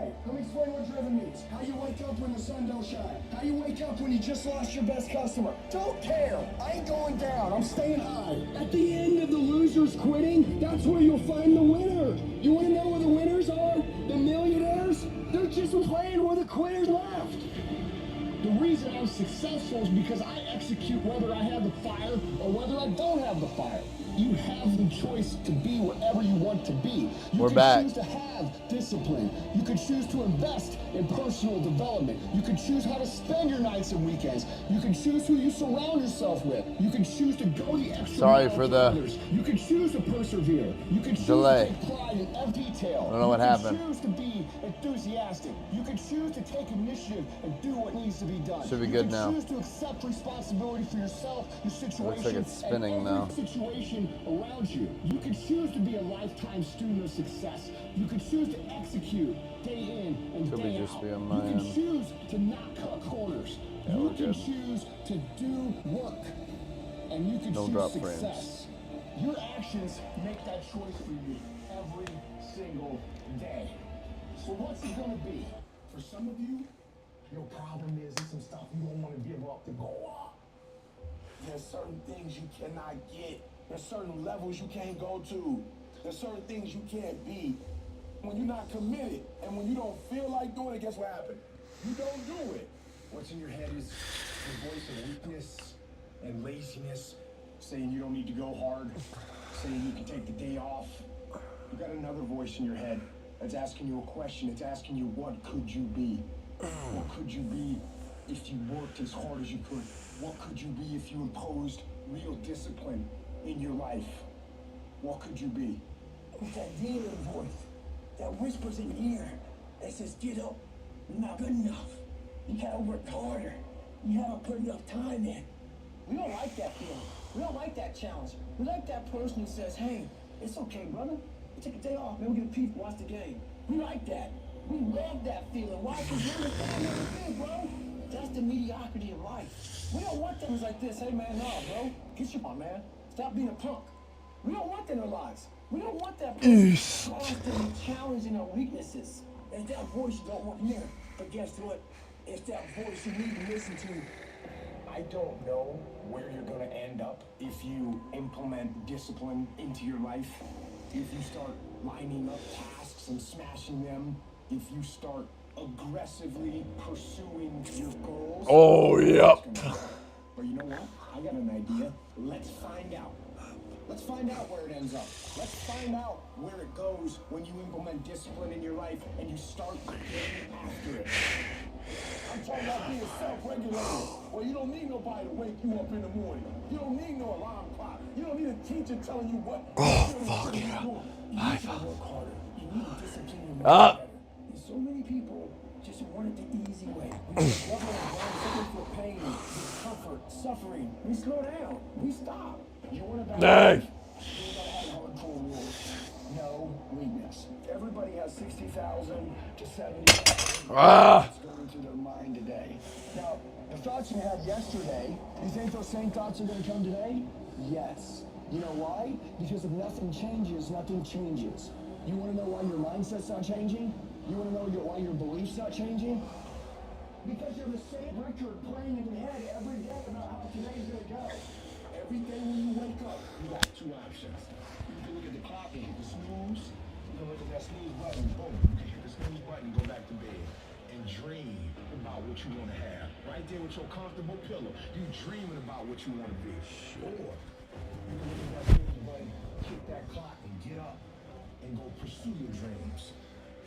day. Let me explain what driven means. How you wake up when the sun don't shine. How you wake up when you just lost your best customer. Don't care. I ain't going down. I'm staying high. At the end of the losers quitting, that's where you'll find the winner. You want to know where the winners are? The millionaires? They're just playing where the quitters left. The reason I'm successful is because I execute whether I have the fire or whether I don't have the fire. You have the choice to be whatever you want to be. You can choose to have discipline. You can choose to invest in personal development. You can choose how to spend your nights and weekends. You can choose who you surround yourself with. You can choose to go the extra mile for others. You can choose to persevere. You can choose to take pride in every detail. I don't know what happened. You can choose to be enthusiastic. You can choose to take initiative and do what needs to be done. Should be good now. You can choose to accept responsibility for yourself, your situation, looks like it's spinning and now. every situation around you. You can choose to be a lifetime student of success. You can choose to execute day in and Could day be just out. be on You my can end. choose to not cut corners. Yeah, you we're can good. choose to do work. And you can Don't choose drop success. Your actions make that choice for you every single day. So what's it gonna be? For some of you, your problem is there's some stuff you don't want to give up to go up. There's certain things you cannot get. There's certain levels you can't go to. There's certain things you can't be. When you're not committed and when you don't feel like doing it, guess what happened? You don't do it. What's in your head is the voice of weakness and laziness, saying you don't need to go hard, saying you can take the day off. You got another voice in your head that's asking you a question. It's asking you, what could you be? What could you be if you worked as hard as you could? What could you be if you imposed real discipline in your life? What could you be? It's that demon voice that whispers in your ear that says, get up, you're not good enough. You gotta work harder. You haven't put enough time in. We don't like that feeling. We don't like that challenge. We like that person who says, hey, it's okay, brother. You take a day off, man, we'll get a peep, watch the game. We like that. We love that feeling. Why? Because we're the family, bro. That's the mediocrity of life. We don't want things like this. Hey, man, no, bro. Get your man. Stop being a punk. We don't want that in our lives. We don't want that person constantly challenging our weaknesses. It's that voice you don't want to hear. But guess what? It's that voice you need to listen to. I don't know where you're going to end up if you implement discipline into your life. If you start lining up tasks and smashing them. If you start aggressively pursuing your goals. Oh, yep. But you know what? I got an idea. Let's find out. Let's find out where it ends up. Let's find out where it goes when you implement discipline in your life and you start getting after it. I'm talking about being self-regulated. Well, you don't need nobody to wake you up in the morning. You don't need no alarm clock. You don't need a teacher telling you what. Oh, fuck yeah. You need to work harder. You need to discipline your mind Ah. better. And so many people just want it the easy way. We just love looking for pain, discomfort, suffering. We slow down. We stop. You want to Dang. hardcore rules. No weakness. Everybody has 60,000 to 70,000 Ah. going through their mind today. Now, the thoughts you had yesterday, you think those same thoughts are going to come today? Yes. You know why? Because if nothing changes, nothing changes. You want to know why your mindset's not changing? You want to know why your beliefs not changing? Because you're the same record playing in your head every day about how today's going to go. Every day when you wake up, you got two options. You can look at the clock and hit the snooze. You can look at that snooze button, boom. You can hit the snooze button and go back to bed. And dream about what you want to have. Right there with your comfortable pillow. You dreaming about what you want to be. Or you can look at that snooze button, kick that clock and get up and go pursue your dreams.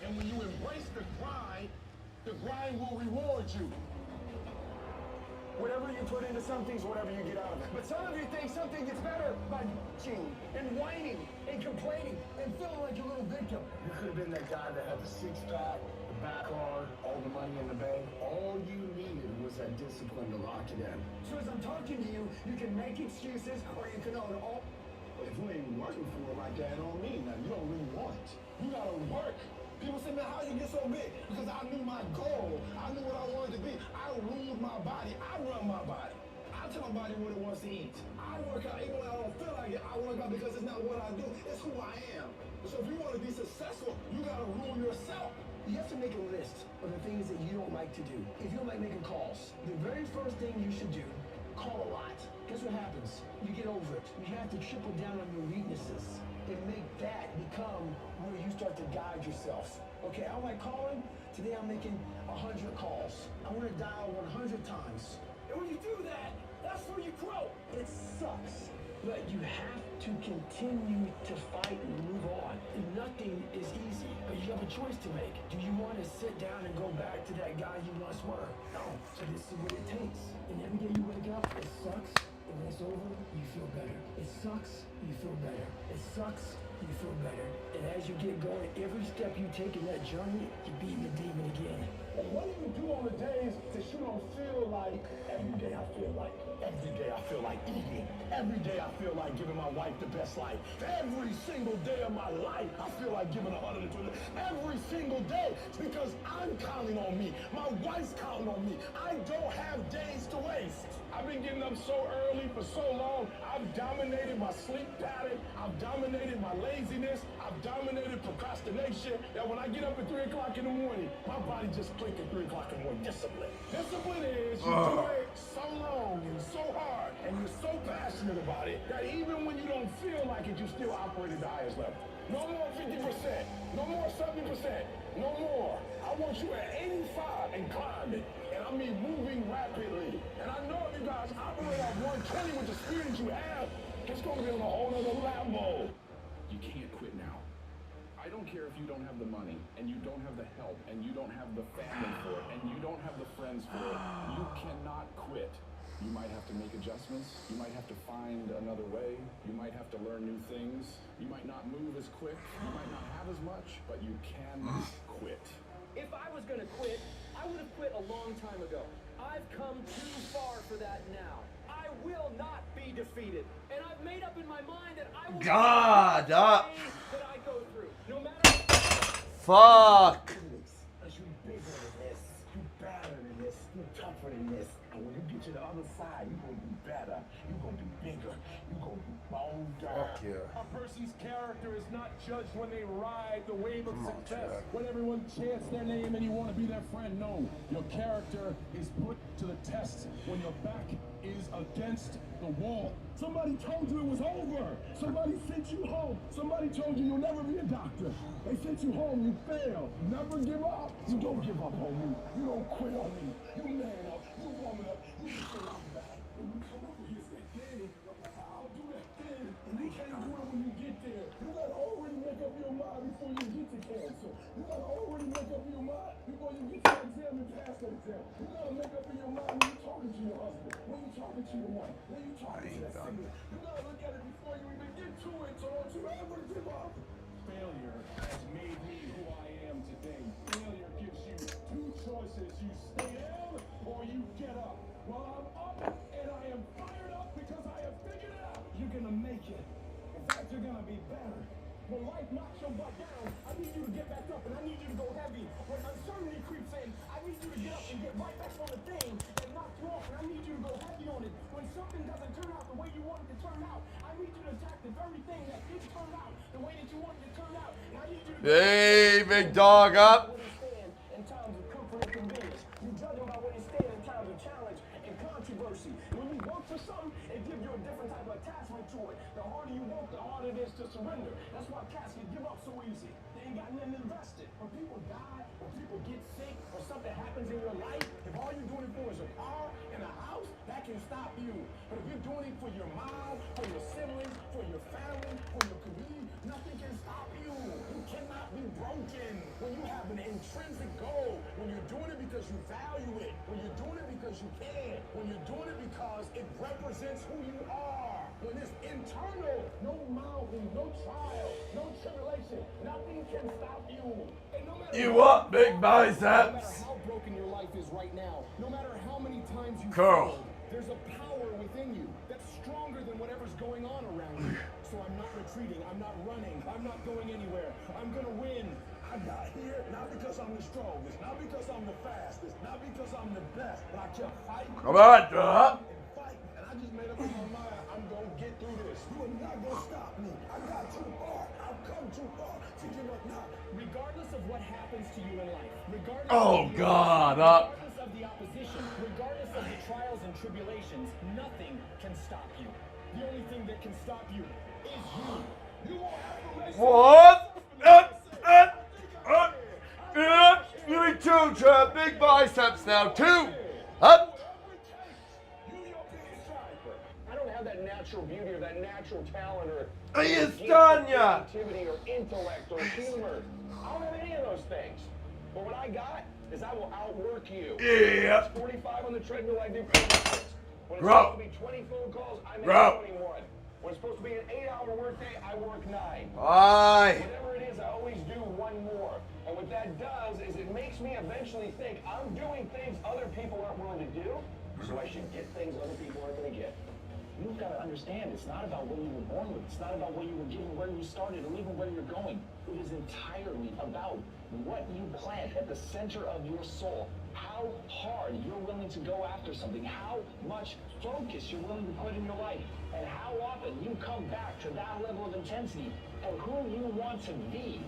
And when you embrace the grind will reward you. Whatever you put into something is whatever you get out of it. But some of you think something gets better by bitching and whining and complaining and feeling like a little victim. You could have been that guy that had the six-pack, the back car, all the money in the bank. All you needed was that discipline to lock it in. So as I'm talking to you, you can make excuses or you can own all. But if you ain't working for it like that, it don't mean nothing. You don't really want it. You gotta work. People say, man, how you get so big? Because I knew my goal. I knew what I wanted to be. I ruled my body. I run my body. I tell my body what it wants to eat. I work out even when I don't feel like it. I work out because it's not what I do. It's who I am. So if you want to be successful, you got to rule yourself. You have to make a list of the things that you don't like to do. If you don't like making calls, the very first thing you should do, call a lot. Guess what happens? You get over it. You have to triple down on your weaknesses and make that become where you start to guide yourself. Okay, I like calling. Today I'm making 100 calls. I want to dial 100 times. And when you do that, that's where you grow. It sucks. But you have to continue to fight and move on. Nothing is easy, but you have a choice to make. Do you want to sit down and go back to that guy you once were? No. So this is what it takes. And every day you wake up, it sucks. And when it's over, you feel better. It sucks, you feel better. It sucks, you feel better. And as you get going, every step you take in that journey, you're beating the demon again. And what do you do on the days that you don't feel like? Every day I feel like. Every day I feel like eating. Every day I feel like giving my wife the best life. Every single day of my life, I feel like giving 120. Every single day, because I'm counting on me. My wife's counting on me. I don't have days to waste. I've been getting up so early for so long. I've dominated my sleep pattern. I've dominated my laziness. I've dominated procrastination. That when I get up at 3 o'clock in the morning, my body just clicks at 3 o'clock in the morning. Discipline. Discipline is you do it so long and so hard, and you're so passionate about it that even when you don't feel like it, you still operate at the highest level. No more 50%. No more 70%. No more. I want you at 85 and climbing. And I mean moving rapidly. And I know if you guys operate at 120 with the speed that you have, it's going to be on a whole other level. You can't quit now. I don't care if you don't have the money, and you don't have the help, and you don't have the family for it, and you don't have the friends for it. You cannot quit. You might have to make adjustments. You might have to find another way. You might have to learn new things. You might not move as quick. You might not have as much, but you can quit. If I was going to quit, I would have quit a long time ago. I've come too far for that now. I will not be defeated. And I've made up in my mind that I will God, that I go through. No matter fuck. You bigger than this. You better than this. You tougher than this. And when you get to the other side, you're going to be better. You're going to be bigger. You're going to be bolder. Fuck yeah. A person's character is not judged when they ride the wave of success, when everyone chants their name and you want to be their friend. No, your character is put to the test when your back is against the wall. Somebody told you it was over. Somebody sent you home. Somebody told you you'll never be a doctor. They sent you home. You failed. Never give up. You don't give up on me. You don't quit on me. You man up. You woman up. You say I'm back. When you come over here, say, hey, I'll do that thing. And you can't do it when you get there. You gotta already make up your mind before you get to cancer. You gotta already make up your mind before you get to the exam and pass that exam. You gotta make up in your mind when you're talking to your husband, when you're talking to your wife, when you're talking to that singer. You gotta look at it before you even get to it, so don't you ever give up. Failure has made me who I am today. Failure gives you two choices. You stay down or you get up. Well, I'm up and I am fired up because I have figured it out. You're gonna make it. In fact, you're gonna be better. When life knocks your butt down, I need you to get back up and I need you to go heavy. When uncertainty creeps in, I need you to get up and get right back on the thing that knocked you off, and I need you to go heavy on it. When something doesn't turn out the way you wanted it to turn out, I need you to attack the very thing that didn't turn out the way that you wanted it to turn out. And I need you to Hey, big dog up. in times of comfort and convenience. You judge them by where they stand in times of challenge and controversy. When you work for something, it gives you a different type of attachment to it. The harder you work, the harder it is to surrender. That's why cats can give up so easy. They ain't got nothing invested. When people die, when people get sick, or something happens in your life, if all you're doing it for is a car and a house, that can stop you. But if you're doing it for your mom, for your siblings, for your family, for your community, nothing can stop you. You cannot be broken. When you have an intrinsic goal, when you're doing it because you value it, when you're doing it because you can, when you're doing it because it represents who you are, when it's internal, no mountain, no trial, no tribulation, nothing can stop you. And no matter You up, big no matter biceps? how broken your life is right now, no matter how many times you Carl. failed, there's a power within you that's stronger than whatever's going on around you. So I'm not retreating, I'm not running, I'm not going anywhere. I'm gonna win. I got here not because I'm the strongest, not because I'm the fastest, not because I'm the best, but I kept fighting. Come on, drop. And fighting. And I just made up in my mind, I'm gonna get through this. You are not gonna stop me. I got too far. I've come too far to give up now. regardless of what happens to you in life, regardless Oh, of God, up. regardless of the opposition, regardless of the trials and tribulations, nothing can stop you. The only thing that can stop you is you. You won't have to What? Give me two, Trap. Big biceps now. Two. Up. I don't have that natural beauty or that natural talent or He is done ya. creativity or intellect or humor. I don't have any of those things. But what I got is I will outwork you. Yeah. It's 45 on the treadmill, I do 46. When it's Bro. supposed to be 20 phone calls, I make Bro. 21. When it's supposed to be an 8-hour workday, I work 9. Aye. Whatever it is, I always do one more. And what that does is it makes me eventually think I'm doing things other people aren't willing to do, so I should get things other people aren't going to get. You've got to understand, it's not about what you were born with. It's not about what you were given, where you started, or even where you're going. It is entirely about what you plant at the center of your soul. How hard you're willing to go after something. How much focus you're willing to put in your life. And how often you come back to that level of intensity for who you want to be.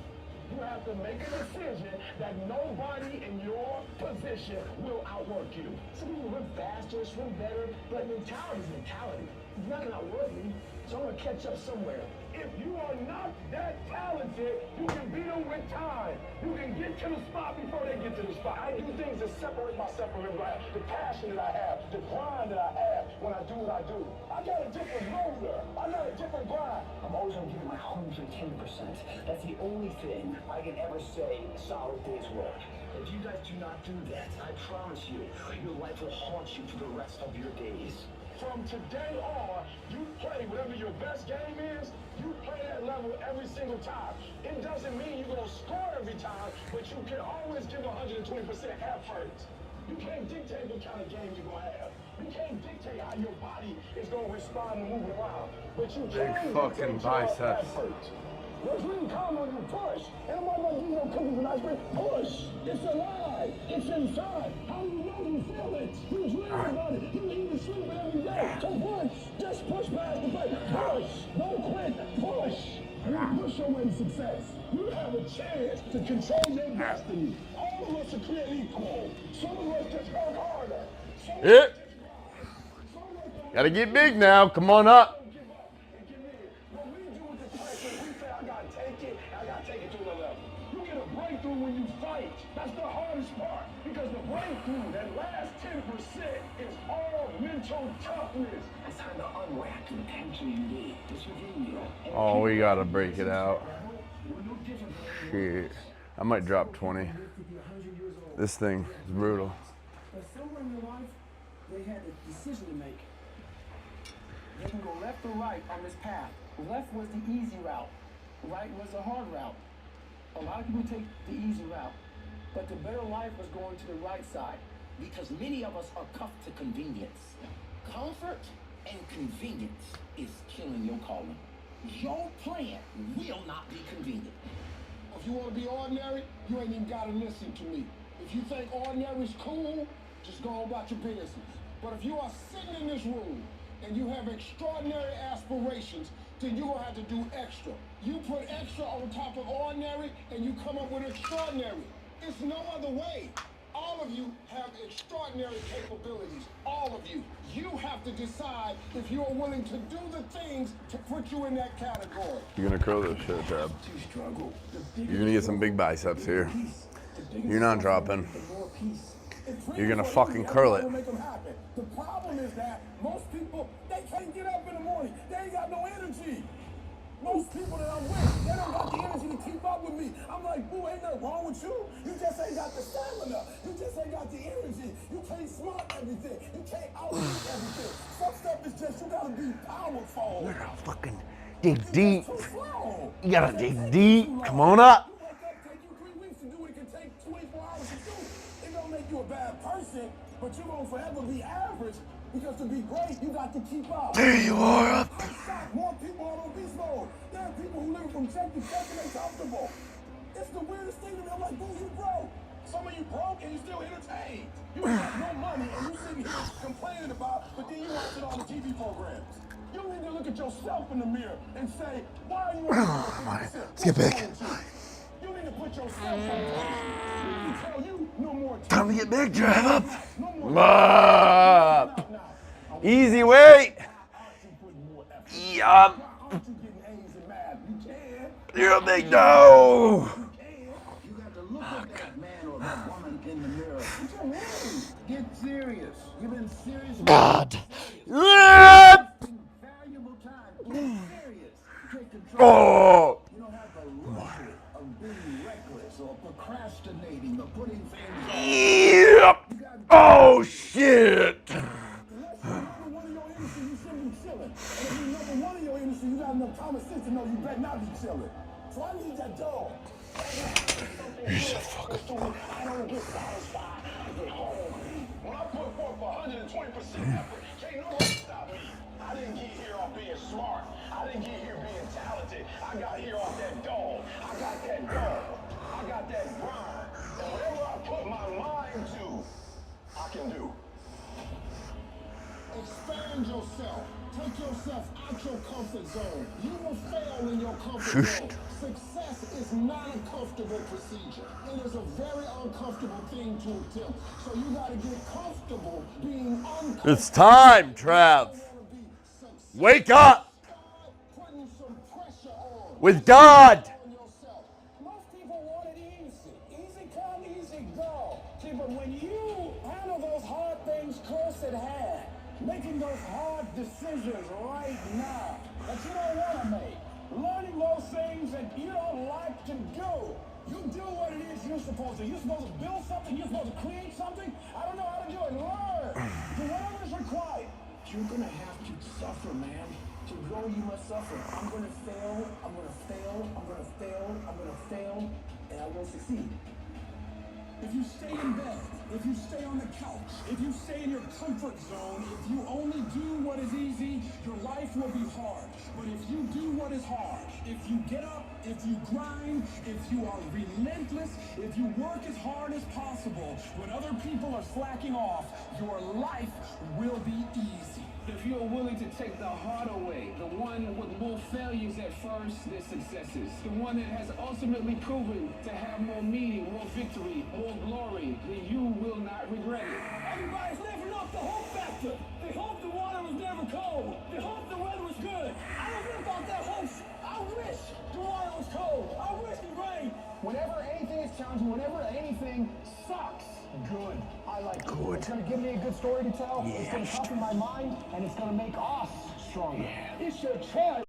You have to make a decision that nobody in your position will outwork you. Some people run faster, swim better, but mentality is mentality. You're not gonna outwork me, so I'm gonna catch up somewhere. If you are not that talented, you can beat them with time. You can get to the spot before they get to the spot. I do things that separate myself from everybody. The passion that I have, the grind that I have when I do what I do. I got a different motor. I got a different grind. I'm always gonna give it my 110%. That's the only thing I can ever say a solid day's work. If you guys do not do that, I promise you, your life will haunt you for the rest of your days. From today on, you play whatever your best game is, you play that level every single time. It doesn't mean you're going to score every time, but you can always give 120% effort. You can't dictate what kind of game you're going to have. You can't dictate how your body is going to respond and move around. But you Big can fucking dictate your biceps. effort. What's really common when you push? And I'm not going to give you no cookies and ice cream. Push. It's alive. It's inside. How do you know you feel it? You dream about it. You eat and sleep it every day. So push. Just push past the plate. Push. Don't quit. Push. You push your way to success. You have a chance to control your destiny. All of us are created equal. Some of us just work harder. Some of us Yeah. just some of us don't Gotta get big now. Come on up. give up and give in. What we do with this fight is we say, I gotta take it, and I gotta take it to another level. You get a breakthrough when you fight. That's the hardest part. Because the breakthrough, that last 10% is all mental toughness. It's time to unwrap the potential you need. It's within you. And Oh, we gotta break it out. we're no different from anyone Shit. I might drop 20. else. Could be 100 years old. This thing is brutal. But somewhere in their life, they had a decision to make. They can go left or right on this path. Left was the easy route. Right was the hard route. A lot of people take the easy route. But the better life was going to the right side. Because many of us are cuffed to convenience. Comfort and convenience is killing your calling. Your plan will not be convenient. If you want to be ordinary, you ain't even got to listen to me. If you think ordinary is cool, just go on about your business. But if you are sitting in this room and you have extraordinary aspirations, then you're going to have to do extra. You put extra on top of ordinary and you come up with extraordinary. It's no other way. All of you have extraordinary capabilities. All of you. You have to decide if you're willing to do the things to put you in that category. You're gonna curl this shit, Tab. You struggle. You're gonna get some big biceps here. You're not dropping. You're gonna fucking curl it. The problem is that most people, they can't get up in the morning. They ain't got no energy. Most people that I'm with, they don't got the energy to keep up with me. I'm like, boo, ain't nothing wrong with you. You just ain't got the stamina. You just ain't got the energy. You can't smart everything. You can't outthink everything. Some stuff is just, you gotta be powerful. You gotta fucking dig deep. Too slow. You gotta dig deep. Come on up. You wake up, take you 3 weeks to do what it can take 24 hours to do. It don't make you a bad person, but you're gonna forever be average because to be great, you got to keep up. There you are. I'm shocked. More people are on beast mode. There are people who live from check to check and they're comfortable. It's the weirdest thing to me. I'm like, boo, you broke. Some of you broke and you still entertained. You got no money and you sitting here complaining about, but then you watch it on the TV programs. You need to look at yourself in the mirror and say, why are you on Let's get back. You need to put your yourself sometimes. We tell you no more Time to get big, Trav. no more Up. now. Easy weight. Why aren't you putting more effort? Yup. Why aren't you getting A's in math? You can. You're a big no. You can. You got to look at that man or that woman in the mirror. What's your name? Get serious. You've been serious. God. Valuable time. Get serious. Take control. Oh. You don't have the luxury of being reckless or procrastinating or putting things off. Yep. Oh shit. Unless you're number one in your industry, you shouldn't be chilling. And if you're number one in your industry, you got enough common sense to know you better not be chilling. So I need that dog. You're so fucking. I don't get satisfied. I get home. When I put forth 120% effort, can't no one stop me. I didn't get here off being smart. I didn't get here being talented. I got here off that dog. I got that dog. I got that grind. And whatever I put my mind to, I can do. Expand yourself. Take yourself out your comfort zone. You will fail in your comfort zone. Success is not a comfortable procedure. It is a very uncomfortable thing to attempt. So you got to get comfortable being uncomfortable. It's time, Trav. Wake up Putting some pressure on. with God. On yourself. Most people want it easy. Easy come, easy go. See, but when you handle those hard things close at hand, making those hard decisions right now that you don't want to make, learning those things that you don't like to do, you do what it is you're supposed to. You're supposed to build something. You're supposed to create something. I don't know how to do it. Learn. Do whatever's required. You're going to have to suffer, man. To grow, you must suffer. I'm going to fail. I'm going to fail. I'm going to fail. I'm going to fail. And I will succeed. If you stay in bed, if you stay on the couch, if you stay in your comfort zone, if you only do what is easy, your life will be hard. But if you do what is hard, if you get up, if you grind, if you are relentless, if you work as hard as possible, when other people are slacking off, your life will be easy. If you're willing to take the harder way, the one with more failures at first than successes, the one that has ultimately proven to have more meaning, more victory, more glory, then you will not regret it. Everybody's living off the hope factor. They hope the water was never cold. They hope the weather was good. I don't live off that hope. I wish the water was cold. I wish it rained. Whenever anything is challenging, whenever anything sucks, good. I like good. It's going to give me a good story to tell. It's going to toughen my mind, and it's going to make us stronger. It's your chance